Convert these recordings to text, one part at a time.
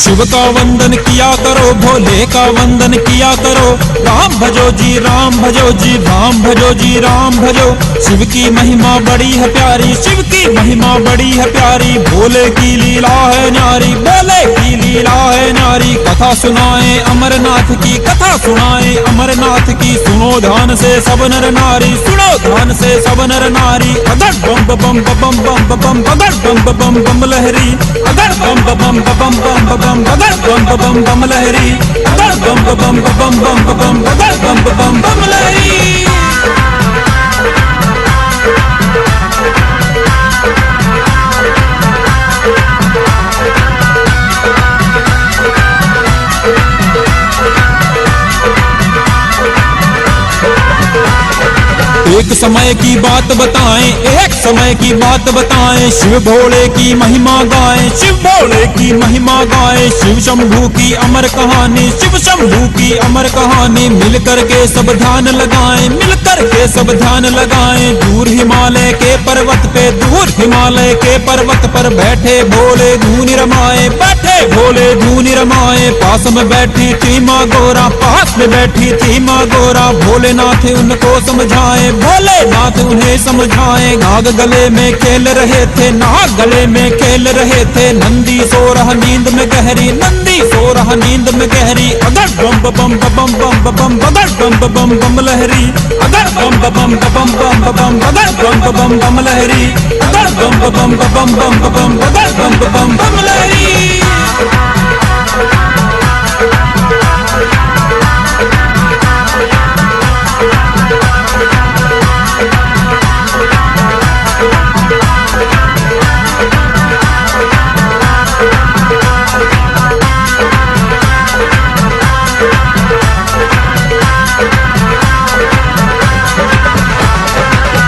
शिव का वंदन किया करो, भोले का वंदन किया करो। राम भजो जी राम भजो जी, राम भजो जी राम भजो। शिव की महिमा बड़ी है प्यारी, शिव की महिमा बड़ी है प्यारी। भोले की लीला है न्यारी, भोले की लीला है न्यारी। कथा सुनाए अमरनाथ की, कथा सुनाए अमरनाथ की। सुनो ध्यान से सब नर नारी, सुनो ध्यान से सब नर नारी। अगर बम बम बम बम बम, अगर बम बम बम लहरी, अगर बम बम बम बम बम, अगर बम बम बम लहरी, अगर बम बम बम बम बम, अगर बम बम बम लहरी। एक समय की बात बताएं, एक समय की बात बताएं। शिव भोले की महिमा गाएं, शिव भोले की महिमा गाएं। शिव शंभू की अमर कहानी, शिव शंभू की अमर कहानी। मिलकर के सब ध्यान लगाएं, मिलकर के सब ध्यान लगाएं। दूर हिमालय के पर्वत पे, दूर हिमालय के पर्वत पर बैठे भोले धूनी रमाए, बैठे भोले धूनी रमाए। पास में बैठी थी माँ गोरा, पास में बैठी थी माँ गोरा। भोलेनाथ उनको समझाए, भोलेनाथ उन्हें समझाए। नाग गले में खेल रहे थे, नाग गले में खेल रहे थे। नंदी सो रहा नींद में गहरी, नंदी सो रहा नींद में गहरी। अगर बम बम बम बम बम, अगर बम बम बम लहरी, अगर बम बम बम बम बम, अगर बम बम बम लहरी, अगर बम बम बम बम बम, अगर बम बम बम लहरी।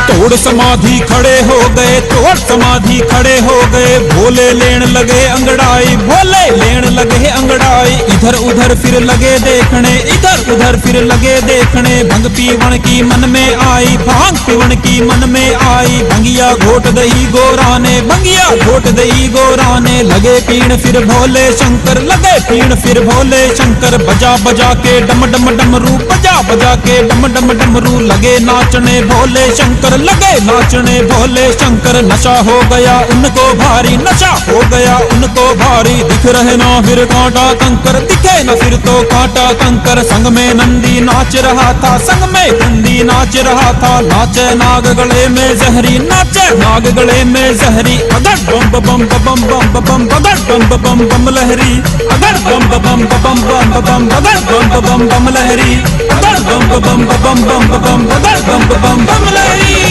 तोड़ समाधि खड़े हो गए, तोड़ समाधि खड़े हो गए। भोले लेन लगे अंगड़ाई, भोले लेन लगे अंगड़ाई। इधर उधर फिर लगे देखने, इधर उधर फिर लगे देखने। भंग पीवन की मन में आई, भांग पीवन की मन में आई। भंगिया घोट दही गोराने, भंगिया घोट दही गोराने। लगे पीण फिर भोले शंकर, लगे पीण फिर भोले शंकर। बजा बजा के डम डम डमरू, बजा बजा के डम डम डमरू। लगे नाचने भोले शंकर, लगे नाचने भोले शंकर। नशा हो गया उनको भारी, नशा हो गया उनको भारी। दिख रहे ना फिर कांटा कंकर, दिखे न फिर तो कांटा कंकर। संग में नंदी नाच रहा था, संग में नंदी नाच रहा था। नाचे नाग गले में जहरी, नाचे नाग गले में जहरी। अगर बम बम बम बम बम, अगर बम बम बम लहरी, अगर बम बम बम बम बम, अगर बम बम बम लहरी, अगर बम बम बम बम, अगर बम बम बम लहरी।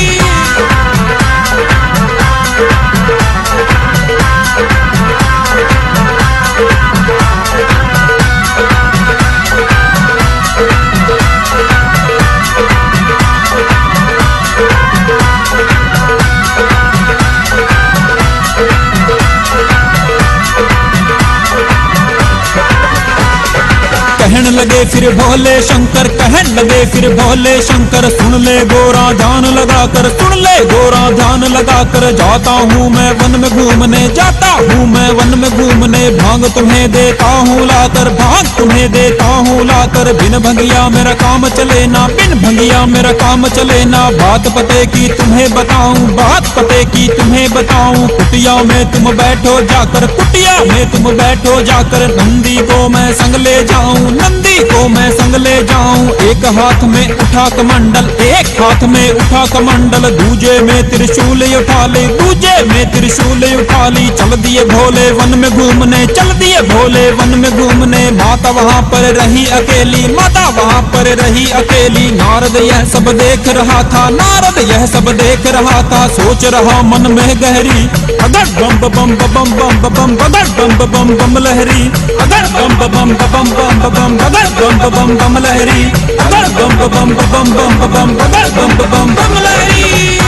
कहन लगे फिर भोले शंकर, कहन लगे फिर भोले शंकर। सुन ले गोरा ध्यान लगाकर, सुन ले गोरा ध्यान लगाकर। जाता हूँ मैं वन में घूमने, जाता हूँ मैं वन में घूमने। भांग तुम्हें देता हूँ लाकर, भांग तुम्हें देता हूँ लाकर। बिन भंगिया मेरा काम चले ना, बिन भंगिया मेरा काम चले ना। बात पते की तुम्हें बताऊं, बात पते की तुम्हें बताऊं। कुटिया में तुम बैठो जाकर, कुटिया में तुम बैठो जाकर। नंदी को मैं संग ले जाऊं, नंदी को मैं संग ले जाऊं। एक हाथ में उठा कमंडल, एक हाथ में उठा कमंडल। दूजे में त्रिशूल उठा ली, दूजे में त्रिशूल उठा ली। चल दिए भोले वन में घूमने, चल दिए भोले वन में घूमने। माता वहाँ पर रही अकेली, माता वहाँ पर रही अकेली। नारद यह सब देख रहा था, नारद यह सब देख रहा था। सोच रहा मन में गहरी, अगर बम बम बम बम बम, अगर बम बम बम लहरी, अगर बम बम बम बम बम, अगर बम बम बम लहरी, अगर बम बम बम बम, अगर बम बम बम लहरी।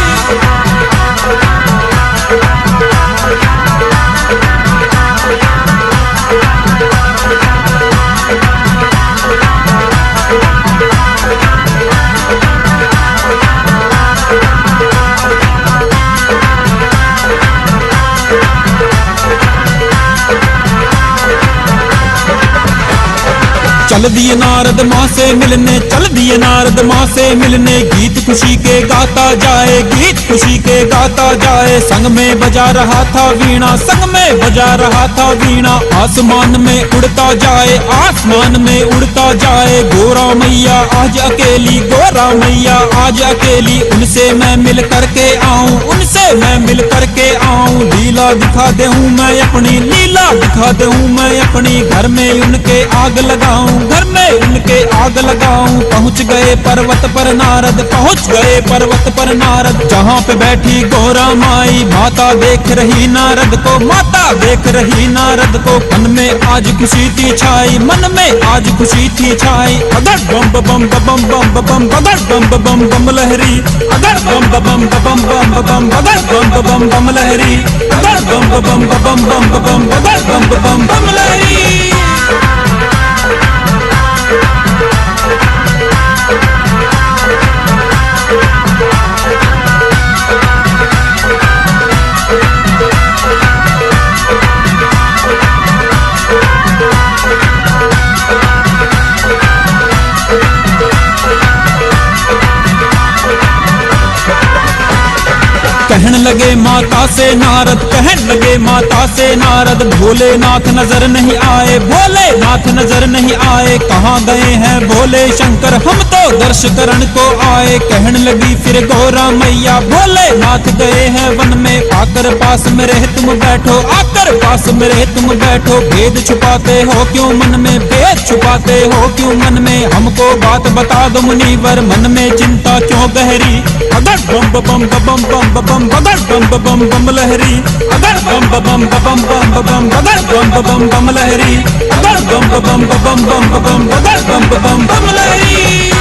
चल दिए नारद माँ से मिलने, चल दिए नारद माँ से मिलने। गीत खुशी के गाता जाए, गीत खुशी के गाता जाए। संग में बजा रहा था वीणा, संग में बजा रहा था वीणा। आसमान में उड़ता जाए, आसमान में उड़ता जाए। गोरा मैया आज अकेली, गोरा मैया आज अकेली। उनसे मैं मिल करके आऊं, उनसे मैं मिल करके आऊं। लीला दिखा दे हूँ मैं अपनी, लीला दिखा दे हूँ मैं अपनी। घर में उनके आग लगाऊं, घर में उनके आग लगाऊं। पहुँच गए पर्वत पर नारद, पहुँच गए पर्वत पर नारद। जहाँ पे बैठी गोरा माई, माता देख रही नारद को, माता देख रही नारद को। मन में आज खुशी थी छाई, मन में आज खुशी थी छाई। अगर बम बम बम बम बम, अगर बम बम बम लहरी, अगर बम बम बम बम बम, अगर बम बम बम लहरी, अगर बम बम बम बम बम, अगर बम बम बम लहरी। कहने लगे माता से नारद, कहने लगे माता से नारद। भोलेनाथ नजर नहीं आए, भोलेनाथ नजर नहीं आए। कहाँ गए हैं भोले शंकर, हम तो दर्श करण को आए। कहने लगी फिर गौरा मैया, भोलेनाथ गए हैं वन में। आकर पास में रहे तुम बैठो, आकर पास में रहे तुम बैठो। भेद छुपाते हो क्यों मन में, भेद छुपाते हो क्यों मन में। हमको बात बता दो मुनिवर, मन में चिंता क्यों गहरी। अगर बम बम बम बम बम, अगर बम बम बम लहरी, अगर बम बम बम बम बम, अगर बम बम बम लहरी, अगर बम बम बम बम बम, अगर बम बम बम लहरी।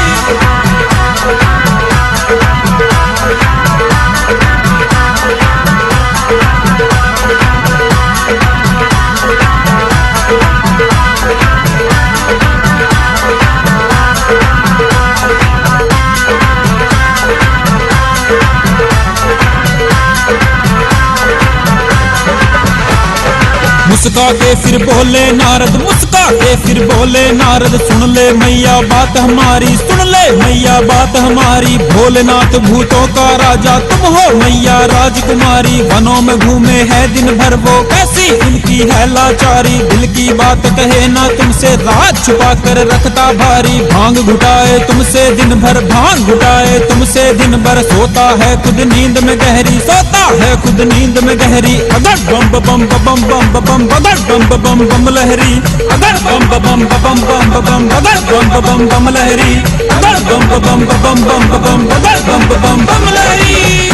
मुस्का के फिर बोले नारद, मुस्का के फिर बोले नारद। सुन ले मैया बात हमारी, सुन ले मैया बात हमारी। भोलेनाथ भूतों का राजा तुम हो मैया राजकुमारी। वनों में घूमे है दिन भर वो, कैसी उनकी है लाचारी। दिल की बात कहे ना तुमसे, राज छुपा कर रखता भारी। भांग घुटाए तुमसे दिन भर, भांग घुटाए तुमसे दिन भर। सोता है खुद नींद में गहरी, सोता है खुद नींद में गहरी। अगर बम बम बम बम बम, अगर बम बम बम लहरी, अगर बम बम बम बम बम, अगर बम बम बम लहरी, अगर बम बम बम बम बम, अगर बम बम बम लहरी।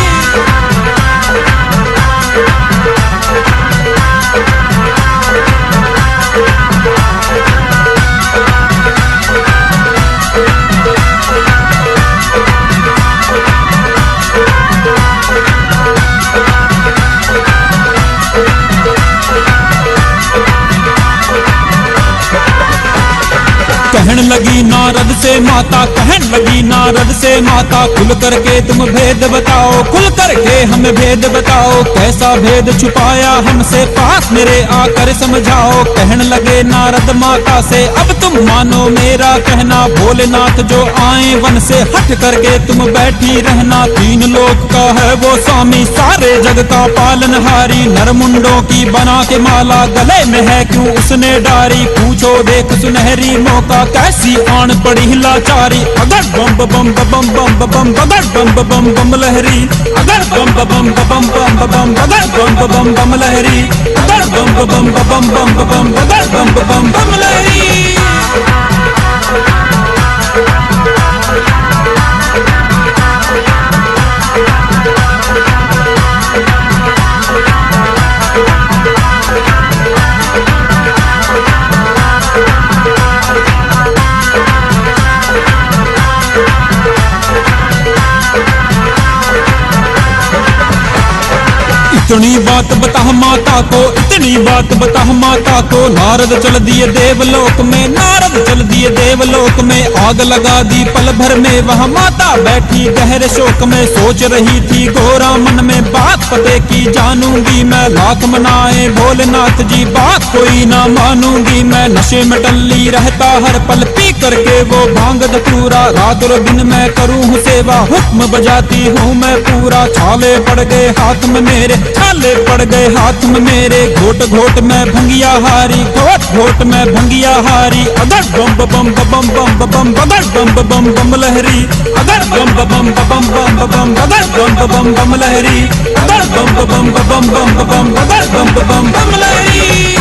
कहने लगी नारद से माता, कहने लगी नारद से माता। खुल करके तुम भेद बताओ, खुल करके हमें भेद बताओ। कैसा भेद छुपाया हमसे, पास मेरे आकर समझाओ। कहने लगे नारद माता से, अब तुम मानो मेरा कहना। भोलेनाथ जो आए वन से, हट करके तुम बैठी रहना। तीन लोक का है वो स्वामी, सारे जग का पालनहारी। नरमुंडों की बना के माला, गले में है क्यों उसने डारी। पूछो देख सुनहरी मौका, कैसी आन पड़ी लाचारी। अगर बम बम बम बम बम, अगर बम बम बम लहरी, अगर बम बम बम बम बम, अगर बम बम बम लहरी, अगर बम बम बम बम बम, अगर बम बम बम लहरी। इतनी बात बता माता को, इतनी बात बता माता को। नारद चल दिए देवलोक में, नारद चल दिए देवलोक में। आग लगा दी पल भर में, वहाँ माता बैठी गहरे शोक में। सोच रही थी गोरा मन में, बात पते की जानूंगी मैं। लाख मनाए भोलेनाथ जी, बात कोई ना मानूंगी मैं। नशे में टल्ली रहता हर पल, पी करके वो भांग धतूरा। रात और दिन मैं करूँ सेवा, हुक्म बजाती हूँ मैं पूरा। छाले पड़ गए हाथ में मेरे, छाले पड़ गए हाथ में मेरे। घोट घोट में भंगिया हारी, घोट घोट में भंगिया हारी। अगर बम बम बम बम बम, अगर बम बम बम लहरी। अगर बम बम बम बम बम, अगर बम बम बम लहरी। अगर बम बम बम बम बम, अगर बम बम बम लहरी।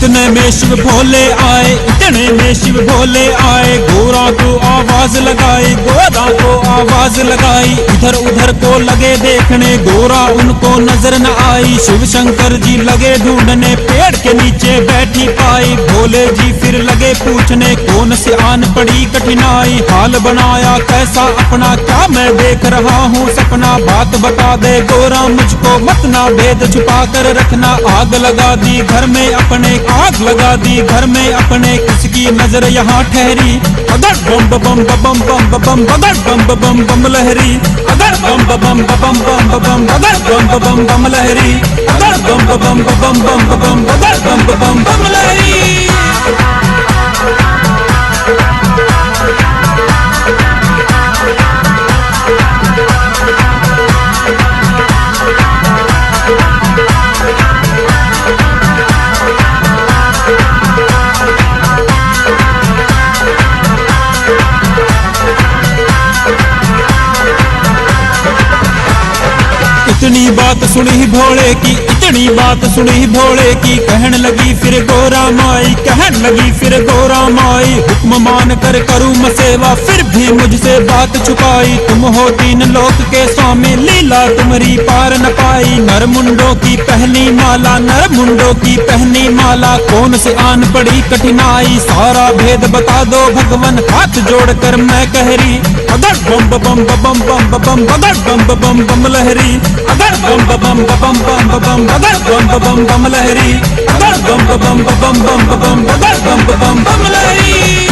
इतने में शिव भोले आए, इतने में शिव भोले आए। गोरा को आवाज लगाई, गोरा को आवाज लगाई। इधर उधर को लगे देखने, गोरा उनको नजर न आई। शिव शंकर जी लगे ढूंढने, पेड़ के नीचे बैठी पाई। भोले जी फिर लगे पूछने, कौन से आन पड़ी कठिनाई। हाल बनाया कैसा अपना, क्या मैं देख रहा हूँ सपना। बात बता दे गोरा मुझको, मत ना भेद छुपा कर रखना। आग लगा दी घर में अपने, आग लगा दी घर में अपने। किसकी नजर यहाँ ठहरी। अगर बम बम बम बम बम, अगर बम बम बम लहरी। अगर बम बम बम बम बम, अगर बम बम बम लहरी। अगर बम बम बम बम बम, अगर बम बम बम लहरी। इतनी बात सुनी भोले की, इतनी बात सुनी भोले की। कहन लगी फिर गोरा माई, कहन लगी फिर गोरा माई। हुक्म मान कर करूँ मैं सेवा, फिर भी मुझसे बात छुपाई। तुम हो तीन लोक के स्वामी, लीला तुम्हारी पार न पाई। नर मुंडों की पहनी माला, नर मुंडों की पहनी माला। कौन से आन पड़ी कठिनाई, सारा भेद बता दो भगवान। हाथ जोड़कर मैं कह रही, अगर बम बम बम बम बम, अगर बम बम बम लहरी। अगर बम बम बम बम बम, अगर बम बम बम लहरी। अगर बम बम बम बम बम, अगर बम बम बम लहरी।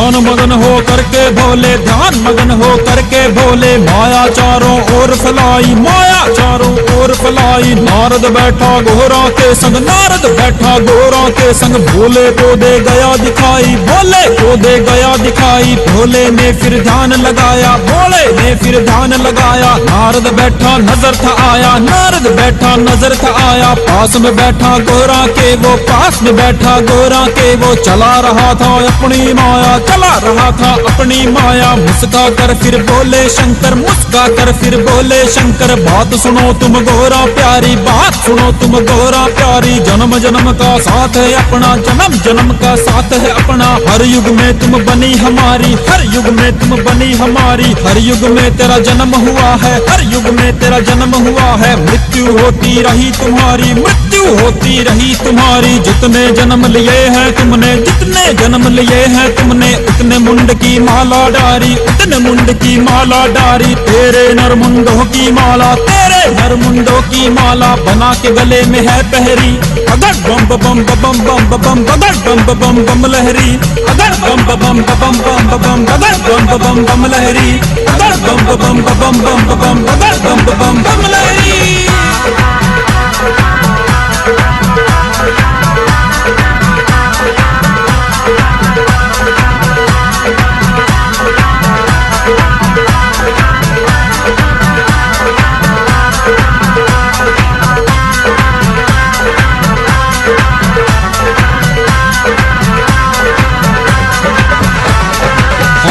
ध्यान मगन हो करके भोले, ध्यान मगन हो करके भोले। माया चारों ओर फैलाई, माया चारों ओर फैलाई। नारद बैठा गोरा के संग, नारद बैठा गोरा के संग। भोले को दे गया दिखाई, भोले को दे गया दिखाई। भोले ने फिर ध्यान लगाया, भोले ने फिर ध्यान लगाया। नारद बैठा नजर था आया, नारद बैठा नजर था आया। पास में बैठा गोरा के वो, पास में बैठा गोरा के वो। चला रहा था अपनी माया, चला रहा था अपनी माया। मुस्का कर फिर बोले शंकर, मुस्का कर फिर बोले शंकर। बात सुनो तुम गोरा प्यारी, बात सुनो तुम गोरा प्यारी। जन्म जन्म का साथ है अपना, जन्म जन्म का साथ है अपना। हर युग में तुम बनी हमारी, हर युग में तुम बनी हमारी। हर युग में तेरा जन्म हुआ है, हर युग में तेरा जन्म हुआ है। मृत्यु होती रही तुम्हारी, मृत्यु होती रही तुम्हारी। जितने जन्म लिए हैं तुमने, जितने जन्म लिए हैं तुमने। उतने मुंड की माला डारी, उतने मुंड की माला डारी। तेरे नर मुंडों की माला, तेरे नर मुंडों की माला। बना के गले में है पहरी। अगर बम बम बम बम बम, अगर बम बम बम लहरी। अगर बम बम बम बम बम, अगर बम बम बम लहरी। अगर बम बम बम बम, अगर बम बम बम लहरी।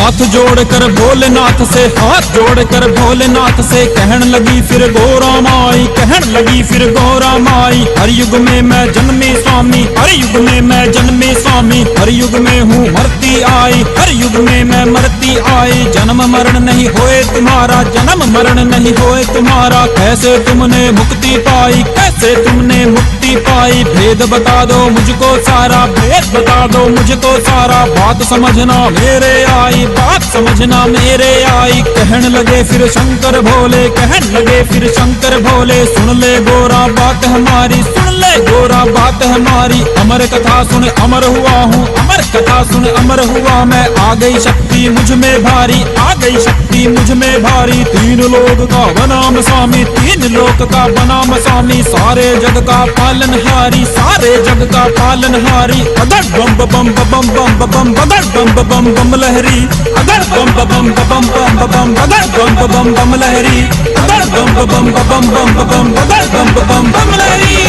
हाथ जोड़कर भोलेनाथ से, हाथ जोड़कर भोलेनाथ से कहन लगी फिर गौरा माई, कहन लगी फिर गौरा माई। हर युग में मैं जन्मी स्वामी, हर युग में मैं जन्मी स्वामी, हर युग में हूँ मरती आई, हर युग में मैं मरती आई। जन्म मरण नहीं होए तुम्हारा, जन्म मरण नहीं होए तुम्हारा, कैसे तुमने मुक्ति पाई, कैसे तुमने मुक्ति पाई। भेद बता दो मुझको सारा, भेद बता दो मुझको सारा, बात समझना मेरे आई, बात समझना मेरे आई। कहन लगे फिर शंकर भोले, कहन लगे फिर शंकर भोले, सुन ले गोरा बात हमारी, सुन ले गोरा बात हमारी। अमर कथा सुन अमर हुआ हूँ, अमर कथा सुन अमर हुआ मैं। आ गई शक्ति मुझ में भारी, आ गई शक्ति मुझ में भारी। तीन लोक का बनाम स्वामी, तीन लोक का बनाम स्वामी, सारे जग का पालनहारी, सारे जग का पालनहारी। अगर बम बम बम बम बम, अगर बम बम बम लहरी, अगर बम बम बम बम बम, अगर बम बम बम लहरी, अगर बम बम बम बम बम, अगर बम बम बम लहरी।